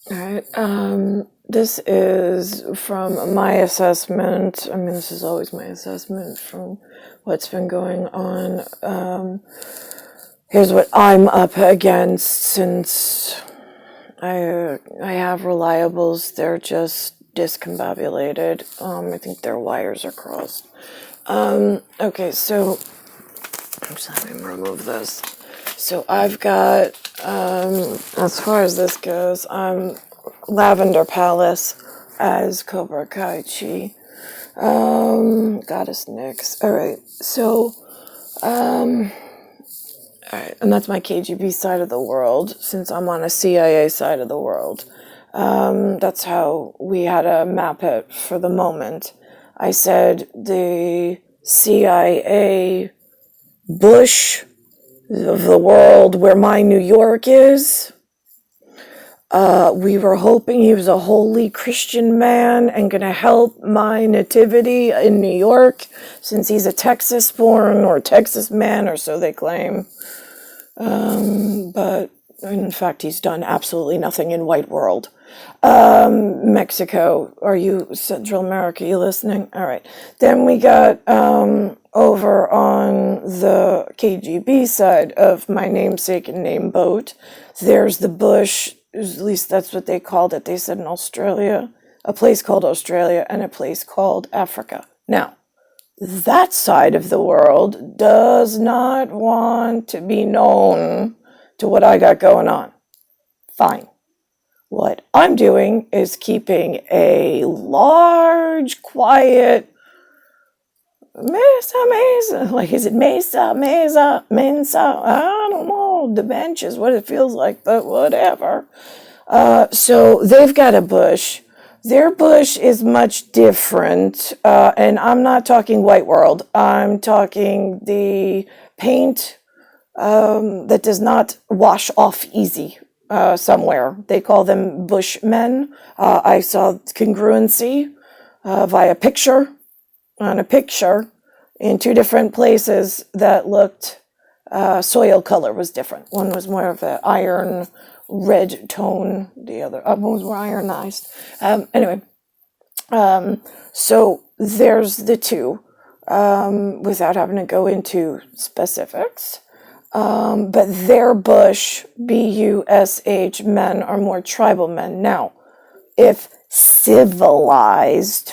All right. This is from my assessment. I mean, this is always my assessment from what's been going on. Here's what I'm up against since I have reliables. They're just discombobulated. I think their wires are crossed. Okay, so I'm just having to remove this. So I've got, as far as this goes, I'm Lavender Palace as Cobra Kai Chi. Goddess Nyx. All right, so, all right, and that's my KGB side of the world, since I'm on a CIA side of the world. That's how we had to map it for the moment. I said the CIA Bush of the world, where my New York is. We were hoping he was a holy Christian man and gonna help my nativity in New York, since he's a Texas born or Texas man, or so they claim. But in fact, he's done absolutely nothing in white world. Mexico, are you Central America? You listening? All right. Then we got over on the KGB side of my namesake and name boat. There's the Bush. At least that's what they called it. They said in Australia, a place called Australia, and a place called Africa. Now, that side of the world does not want to be known to what I got going on. Fine. What I'm doing is keeping a large, quiet mesa, like, is it mesa, mensa? I don't know. The bench is what it feels like, but whatever. So they've got a bush. Their bush is much different, and I'm not talking white world. I'm talking the paint that does not wash off easy somewhere. They call them bushmen. I saw congruency via picture on a picture in two different places that looked, soil color was different. One was more of an iron red tone, the other one was more ironized. Anyway, so there's the two, without having to go into specifics. But their bush, BUSH men, are more tribal men. Now, if civilized,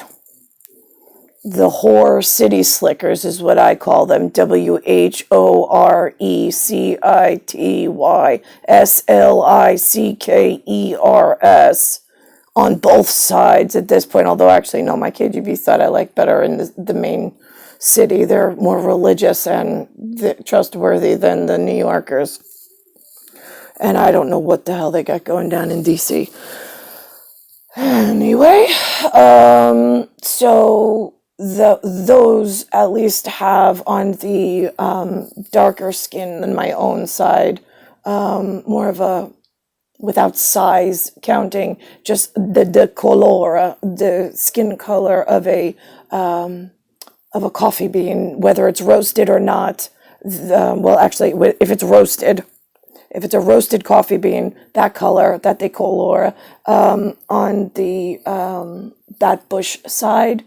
the whore city slickers is what I call them, WHORECITYSLICKERS, on both sides at this point. Although actually, no, my KGB side I like better in the main city. They're more religious and trustworthy than the New Yorkers. And I don't know what the hell they got going down in DC. Anyway, so those at least have on the darker skin than my own side, more of a, without size counting, just the color, the skin color of a coffee bean, whether it's roasted or not. Well, actually, if it's roasted, if it's a roasted coffee bean, that color, that they color, on the that bush side,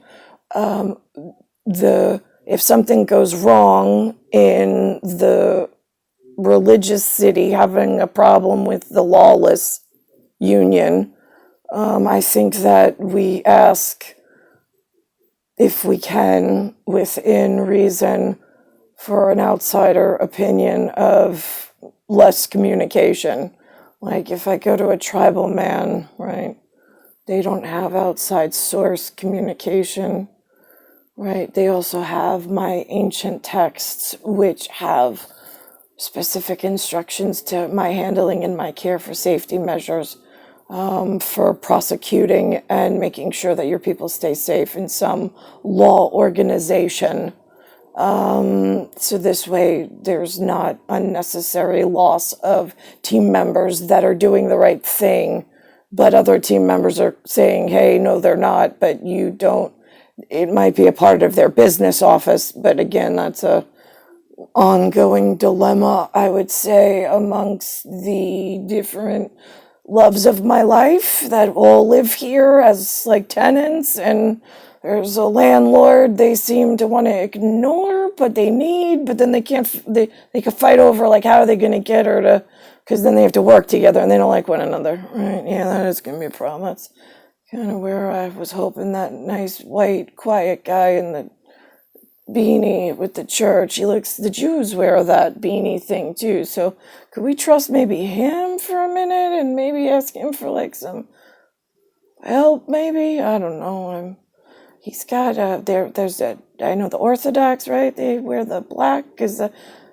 if something goes wrong in the religious city having a problem with the lawless union, I think that we ask, if we can, within reason, for an outsider opinion of less communication. Like, if I go to a tribal man, right, they don't have outside source communication, right? They also have my ancient texts, which have specific instructions to my handling and my care for safety measures, for prosecuting and making sure that your people stay safe in some law organization. So this way there's not unnecessary loss of team members that are doing the right thing, but other team members are saying, hey, no, they're not, but you don't. It might be a part of their business office, but again, that's a ongoing dilemma, I would say, amongst the different loves of my life that all live here as like tenants, and there's a landlord they seem to want to ignore, but they need, but then they can't, they could fight over like how are they going to get her to, because then they have to work together and they don't like one another, right? Yeah, that is going to be a problem. That's kind of where I was hoping that nice white quiet guy in the beanie with the church, the Jews wear that beanie thing too, so could we trust maybe him for a minute and maybe ask him for like some help, maybe? I don't know. He's got there's a, I know the Orthodox, right? They wear the black, because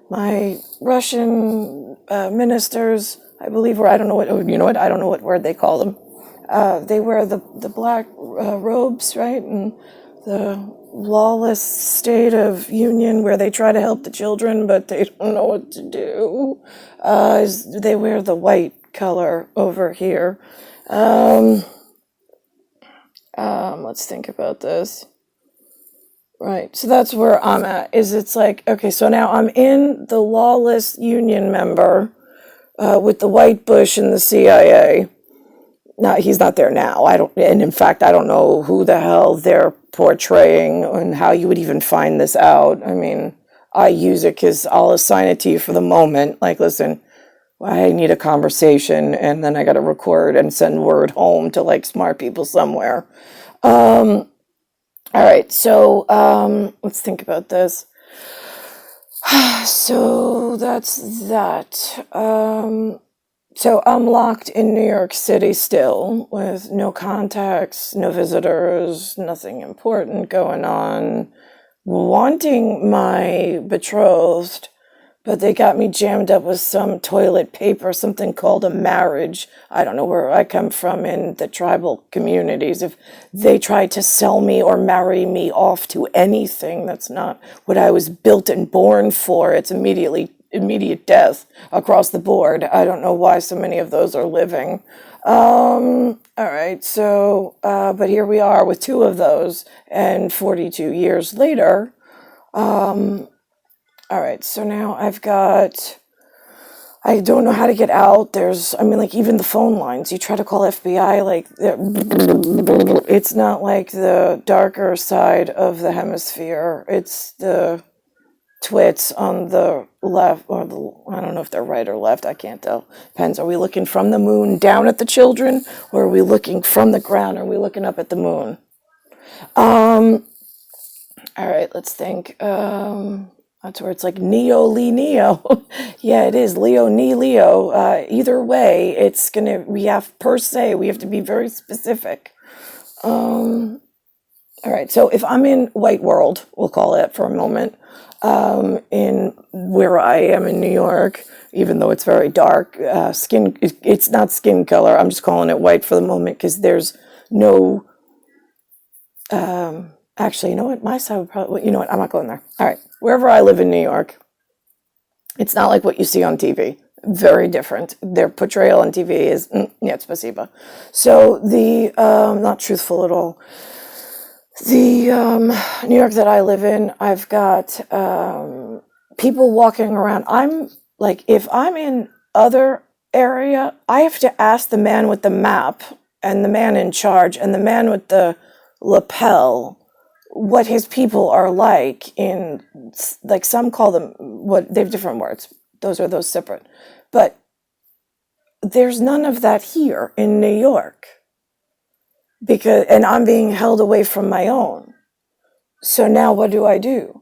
my Russian ministers, I believe, or I don't know what, you know what, I don't know what word they call them. They wear the black robes, right? And the lawless state of union where they try to help the children, but they don't know what to do. They wear the white color over here. Let's think about this. Right, so that's where I'm at. It's like, okay, so now I'm in the lawless union member with the white bush and the CIA. No, he's not there now. And in fact, I don't know who the hell they're portraying and how you would even find this out. I mean, I use it because I'll assign it to you for the moment. Like, listen, I need a conversation, and then I got to record and send word home to like smart people somewhere. All right, so let's think about this. So that's that. So I'm locked in New York City still, with no contacts, no visitors, nothing important going on, wanting my betrothed, but they got me jammed up with some toilet paper, something called a marriage. I don't know where I come from in the tribal communities. If they try to sell me or marry me off to anything that's not what I was built and born for, it's immediate death across the board. I don't know why so many of those are living. All right, so, but here we are with two of those, and 42 years later. All right, so now I don't know how to get out. Like even the phone lines, you try to call FBI, like, it's not like the darker side of the hemisphere. It's the twits on the left, or I don't know if they're right or left, I can't tell. Depends, are we looking from the moon down at the children, or are we looking from the ground? Are we looking up at the moon? All right, let's think. That's where it's like Neo, Lee, Neo. Yeah, it is Leo, Knee, Leo. Either way, we have to be very specific. All right, so if I'm in white world, we'll call it for a moment, in where I am in New York, even though it's very dark, it's not skin color. I'm just calling it white for the moment because there's no, actually, you know what? My side would probably, you know what? I'm not going there. All right. Wherever I live in New York, it's not like what you see on TV. Very different. Their portrayal on TV is, нет, спасибо. So not truthful at all. The New York that I live in, I've got people walking around. I'm like, if I'm in other area, I have to ask the man with the map and the man in charge and the man with the lapel what his people are like in, like, some call them, they have different words. Those separate. But there's none of that here in New York. And I'm being held away from my own. So now what do?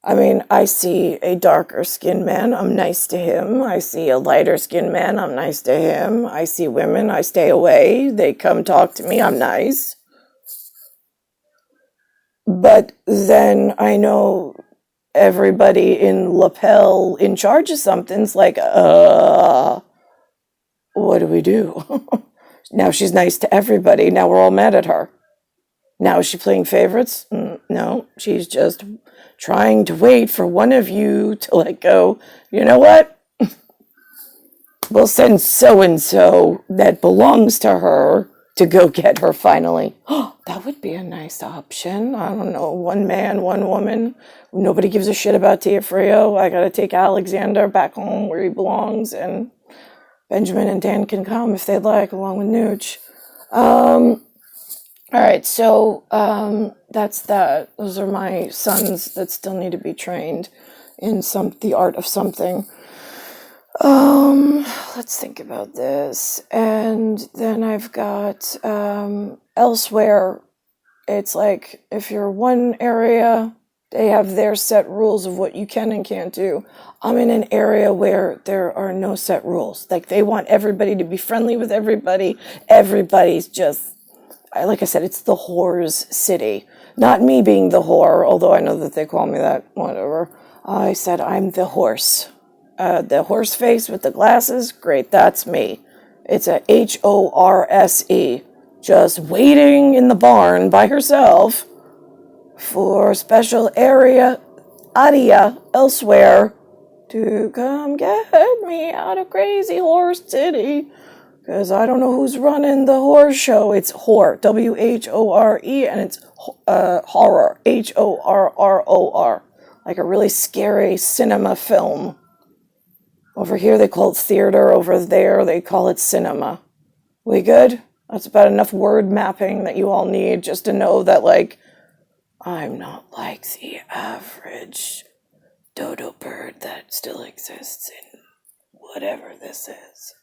I mean, I see a darker skinned man, I'm nice to him. I see a lighter skinned man, I'm nice to him. I see women, I stay away. They come talk to me, I'm nice. But then I know everybody in lapel in charge of something's like, what do we do? Now she's nice to everybody. Now we're all mad at her. Now is she playing favorites? No, she's just trying to wait for one of you to let go. You know what? We'll send so-and-so that belongs to her to go get her finally. Oh, that would be a nice option. I don't know, one man, one woman. Nobody gives a shit about Tia Frio. I gotta take Alexander back home where he belongs, and Benjamin and Dan can come if they'd like, along with Nooch. All right, so that's that. Those are my sons that still need to be trained in the art of something. Let's think about this. And then I've got elsewhere. It's like if you're one area, they have their set rules of what you can and can't do. I'm in an area where there are no set rules. Like they want everybody to be friendly with everybody. Everybody's just, like I said, it's the whore's city. Not me being the whore, although I know that they call me that, whatever. I said I'm the horse. The horse face with the glasses, great, that's me. It's a HORSE. Just waiting in the barn by herself for special area elsewhere to come get me out of Crazy Horse City. Because I don't know who's running the horse show. It's whore, WHORE, and it's horror, HORROR. Like a really scary cinema film. Over here they call it theater, over there they call it cinema. We good? That's about enough word mapping that you all need just to know that, like, I'm not like the average dodo bird that still exists in whatever this is.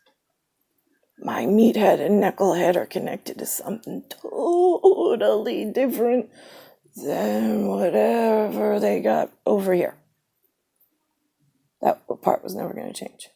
My meathead and knucklehead are connected to something totally different than whatever they got over here. That part was never going to change.